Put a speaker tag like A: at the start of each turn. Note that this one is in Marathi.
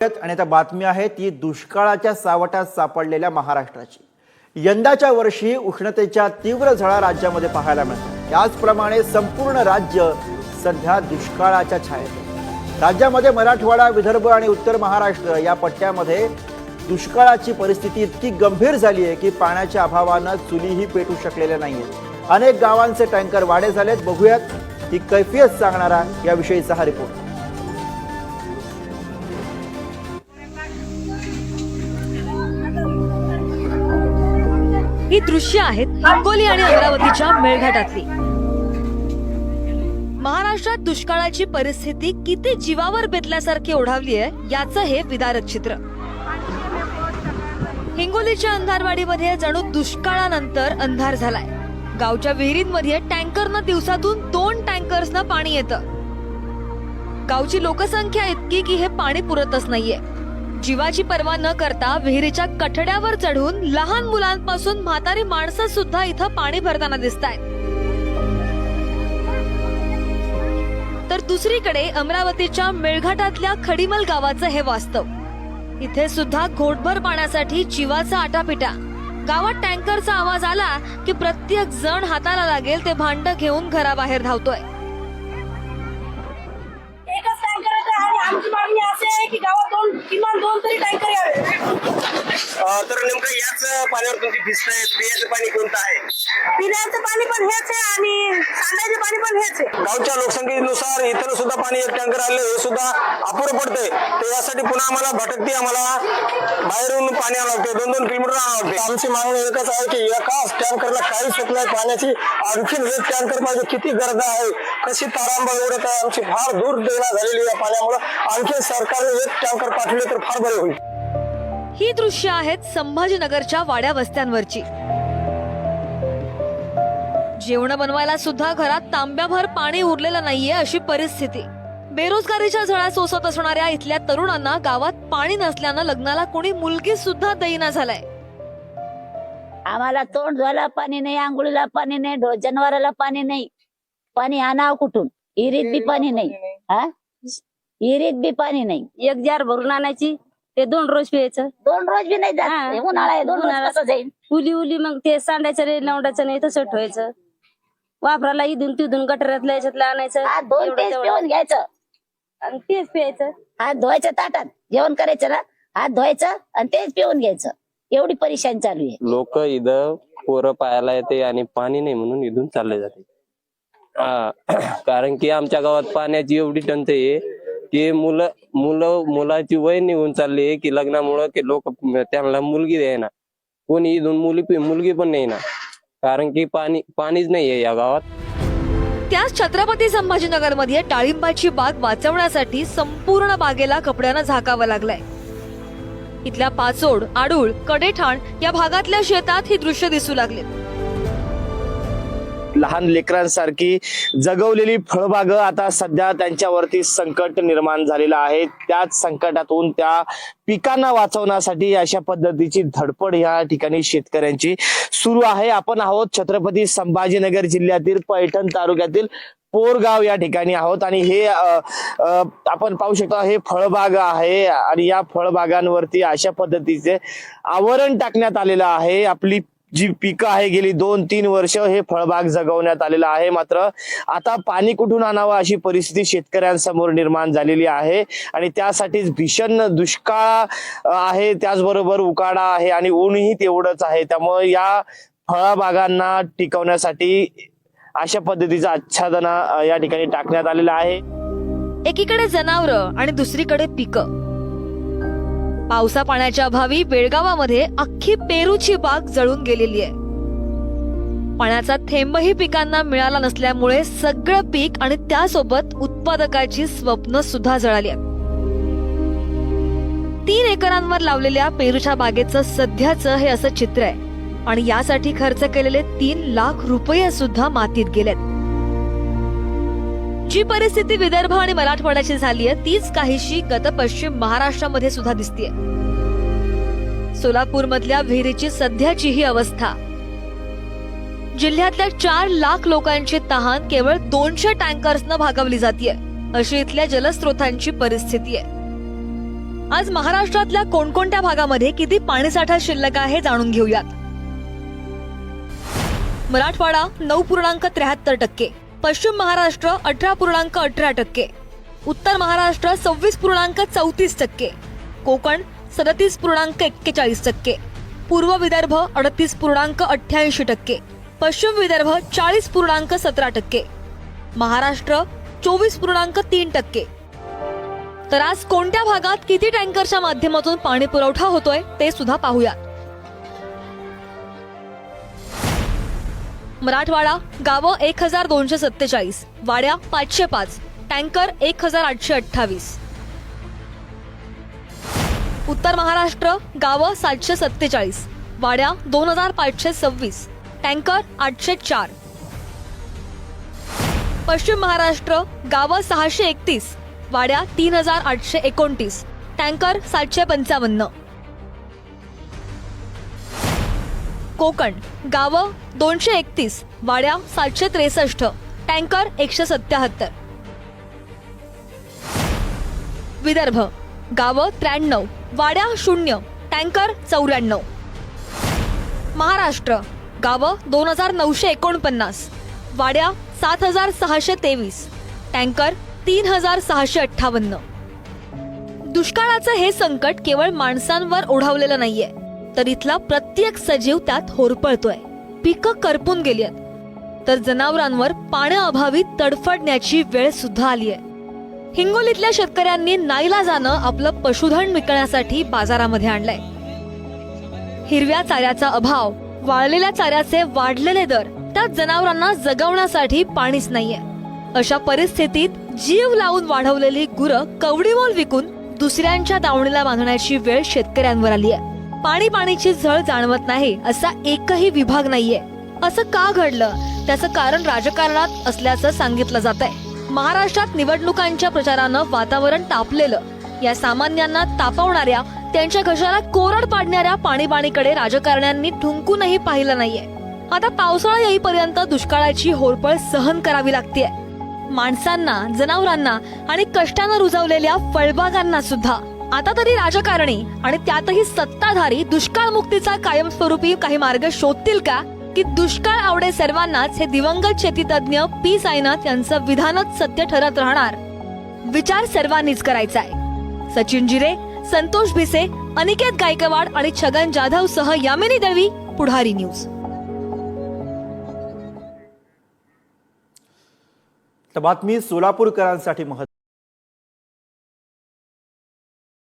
A: आणि आता बातमी आहे ती दुष्काळाच्या सावटात सापडलेल्या महाराष्ट्राची। यंदाच्या वर्षी उष्णतेच्या तीव्र झळा राज्यामध्ये पाहायला मिळतात। याचप्रमाणे संपूर्ण राज्य सध्या दुष्काळाच्या छायेत आहे। राज्यामध्ये मराठवाडा, विदर्भ आणि उत्तर महाराष्ट्र या पट्ट्यामध्ये दुष्काळाची परिस्थिती इतकी गंभीर झाली आहे की पाण्याच्या अभावाने चुलीही पेटू शकलेल्या नाहीयेत। अनेक गावांचे टँकर वाढे झालेत। बघूयात ही कैफियत सांगणारा याविषयीचा हा रिपोर्ट।
B: ही दृश्य आहेत हिंगोली आणि अमरावतीच्या मेळघाटातली। महाराष्ट्रात दुष्काळाची परिस्थिती किती जीवावर बेतल्यासारखी ओढावली आहे याचं हे विदारक चित्र। हिंगोलीच्या अंधारवाडीमध्ये जणू दुष्काळानंतर अंधार झालाय। गावच्या विहिरींमध्ये टँकरनं दिवसातून 2 टँकर्सनं पाणी येतं। गावची लोकसंख्या इतकी की हे पाणी पुरतच नाहीये। जीवाची पर्वा न करता विहिरीच्या कठड्यावर चढून लहान मुलांपासून म्हातारी माणसं सुद्धा इथं पाणी भरताना दिसतायत। तर दुसरीकडे अमरावतीच्या मेळघाटातल्या खडीमल गावाचं हे वास्तव। इथे सुद्धा घोटभर पाण्यासाठी जीवाचा आटापिटा। गावात टँकरचा आवाज आला की प्रत्येक जण हाताला लागेल ते भांड घेऊन घराबाहेर धावतोय।
C: आमची मागणी अशी आहे की गावात किमान 2 तरी टँकर यावे।
D: तर नेमकं याच पाण्यावर तुमची भिस्त आहे। पिण्याचं पाणी कोणतं आहे?
C: पिण्याचं पाणी पण हेच आहे आणि सांडायचं पाणी पण हेच आहे।
D: गावच्या लोकसंख्येनुसार इतर सुद्धा पाणी 1 टँकर आले हे सुद्धा अपुरं पडतंय। तर यासाठी पुन्हा आम्हाला भटकती आम्हाला बाहेरून पाणी आणावं लागते, 2-2 किलोमीटर आणावं लागते। आमची मागणी एकच आहे की एका टँकरला काही सुट नाही पाण्याची, आणखी 1 टँकर पाहिजे। किती गरज आहे, कशी तारांबळ उडत आहे, आमची फार दूर दैना झालेली या पाण्यामुळे। आणखी सरकारने 1 टँकर पाठवले तर फार बरे होईल।
B: ही दृश्य आहेत संभाजीनगरच्या वाड्या वस्त्यांवरची। जेवण बनवायला सुद्धा घरात तांब्याभर पाणी उरलेलं नाहीये अशी परिस्थिती। बेरोजगारीच्या झळा सोसत असणाऱ्या इथल्या तरुणांना गावात पाणी नसल्यानं लग्नाला कोणी मुलगी सुद्धा देईना झालाय।
E: आम्हाला तोंड धुवायला पाणी नाही, आंघोळीला पाणी नाही, जनावराला पाणी नाही। पाणी आणावं कुठून? विहिरीत बी पाणी नाही। विहिरीत बी पाणी नाही।
F: 1 जार भरून आणायची, ते 2 रोज प्यायचं।
E: 2 रोज बी नाही जात। उन्हाळा आहे, 2 रोज कसं जाईल?
F: उली मग ते सांडायचं रे, लावडायचं नाही, तसं ठेवायचं। वापराला इथून तिथून गटरातल्या याच्यातलं आणायचं,
E: हात धुवून तेच पिऊन घ्यायचं
F: आणि तेच प्यायचं।
E: हात धुवायचं, ताटात जेवण करायचं ना, हात धुवायचं आणि तेच पिऊन घ्यायचं। एवढी परेशानी चालू आहे।
G: लोक इथं पोरं पाहायला येते आणि पाणी नाही म्हणून इथून चालले जाते। कारण की आमच्या गावात पाण्याची एवढी टंचाई आहे की मुलाची वय निघून चालली आहे की लग्नामुळे की लोक त्यांना मुलगी द्यायना, कोणी इथून मुलगी पण नाही ना, कारण की पाणीच नाहीये या गावात।
B: त्याच छत्रपती संभाजीनगरमध्ये डाळिंबाची बाग वाचवण्यासाठी संपूर्ण बागेला कपड्यानं झाकावं लागलंय। इथल्या पाचोड, आडूळ, कडेठाण या भागातल्या शेतात ही दृश्य दिसू लागले।
H: लहान लेकरांसारखी जगवलेली फळबाग आता सध्या त्यांच्यावरती संकट निर्माण झालेलं आहे। त्याच संकटातून त्या पिकांना वाचवण्यासाठी अशा पद्धतीची धडपड या ठिकाणी शेतकऱ्यांची सुरू आहे। आपण आहोत छत्रपती संभाजीनगर जिल्ह्यातील पैठण तालुक्यातील पोरगाव या ठिकाणी आहोत आणि हे आपण पाहू शकता हे फळबाग आहे आणि या फळबागांवरती अशा पद्धतीचे आवरण टाकण्यात आलेलं आहे। आपली जी पिकं आहे गेली 2-3 वर्ष हे फळबाग जगवण्यात आलेलं आहे। मात्र आता पाणी कुठून आणावं अशी परिस्थिती शेतकऱ्यांसमोर निर्माण झालेली आहे आणि त्यासाठीच भीषण दुष्काळ आहे, त्याचबरोबर उकाडा आहे आणि ऊनही तेवढंच आहे। त्यामुळे या फळबागांना टिकवण्यासाठी अशा पद्धतीचं आच्छादन या ठिकाणी टाकण्यात आलेलं आहे।
B: एकीकडे जनावरं आणि दुसरीकडे पिकं। पावसा पाण्याच्या अभावी बेळगावामध्ये अख्खी पेरूची बाग जळून गेलेली आहे। पाण्याचा थेंबही पिकांना मिळाला नसल्यामुळे सगळं पीक आणि त्यासोबत उत्पादकाची स्वप्न सुद्धा जळाली आहेत। 3 एकरांवर लावलेल्या पेरूच्या बागेचं सध्याचं हे असं चित्र आहे आणि यासाठी खर्च केलेले 3 लाख रुपये सुद्धा मातीत गेलेत। जी परिस्थिती विदर्भ आणि मराठवाड्याची झाली आहे तीच काहीशी गत पश्चिम महाराष्ट्रामध्ये सुद्धा दिसतीये। सोलापूर मधल्या विहिरीची सध्याची ही अवस्था। जिल्ह्यातल्या 4 लाख लोकांची तहान केवळ 200 टँकर्सनं भागवली जातीये अशी इथल्या जलस्रोतांची परिस्थिती आहे। आज महाराष्ट्रातल्या कोणकोणत्या भागामध्ये किती पाणीसाठा शिल्लक आहे जाणून घेऊयात. मराठवाडा 9.73%, पश्चिम महाराष्ट्र 18.18%, उत्तर महाराष्ट्र 26.34%, कोकण 37.41%, पूर्व विदर्भ 38.88%, पश्चिम विदर्भ 40.17%, महाराष्ट्र 24.3%. तर आज कोणत्या भागात किती टँकरच्या माध्यमातून पाणी पुरवठा होतोय ते सुद्धा पाहूया. मराठवाडा गावं 1247, वाड्या 505, टँकर 1828. उत्तर महाराष्ट्र गावं 747, वाड्या 2526, टँकर 804. पश्चिम महाराष्ट्र गावं 631, वाड्या 3829, टँकर 755. कोकण गावं 231, वाड्या 763, टँकर 177. विदर्भ गावं 93, वाड्या 0, टँकर 94. महाराष्ट्र गावं 2949, वाड्या 7623, टँकर 3658. दुष्काळाचं हे संकट केवळ माणसांवर ओढावलेलं नाहीये, तर इथला प्रत्येक सजीव त्यात होरपळतोय. पिकं करपून गेली आहेत, तर जनावरांवर पाण्याअभावी तडफडण्याची वेळ सुद्धा आलीय. हिंगोलीतल्या शेतकऱ्यांनी नाईलाजानं आपलं पशुधन विकण्यासाठी बाजारामध्ये आणलंय. हिरव्या चाऱ्याचा अभाव, वाळलेल्या चाऱ्याचे वाढलेले दर, त्या जनावरांना जगवण्यासाठी पाणीच नाहीये. अशा परिस्थितीत जीव लावून वाढवलेली गुरं कवडीमोल विकून दुसऱ्यांच्या दावणीला बांधण्याची वेळ शेतकऱ्यांवर आली आहे. पाणीची झळ जाणवत नाही असा एकही विभाग नाहीये. असं का घडलं त्याचं कारण राजकारणात असल्याचं सांगितलं जात आहे. महाराष्ट्रात निवडणुकांच्या प्रचारानं वातावरण तापलेलं. या सामान्यांना तापवणाऱ्या, त्यांच्या घशाला कोरड पाडणाऱ्या पाणीकडे राजकारण्यांनी ठुंकूनही पाहिलं नाहीये. आता पावसाळा येईपर्यंत दुष्काळाची होरपळ सहन करावी लागतेय. माणसांना, जनावरांना आणि कष्टानं रुजवलेल्या फळबागांना सुद्धा. आता तरी राजकारणी आणि त्यातही सत्ताधारी दुष्काळ मुक्तीचा कायमस्वरूपी काही मार्ग शोधतील का, की दुष्काळ आवडे सर्वांनाच हे दिवंगत शेतीतज्ञ पी साईनाथ यांचं विधानच सत्य ठरत राहणार? विचार सर्वांनीच करायचा आहे. सचिन जिरे, संतोष भिसे, अनिकेत गायकवाड आणि छगन जाधव सह यामिनी दळवी, पुढारी न्यूज.
A: बातमी सोलापूरकरांसाठी महत्त्वाची.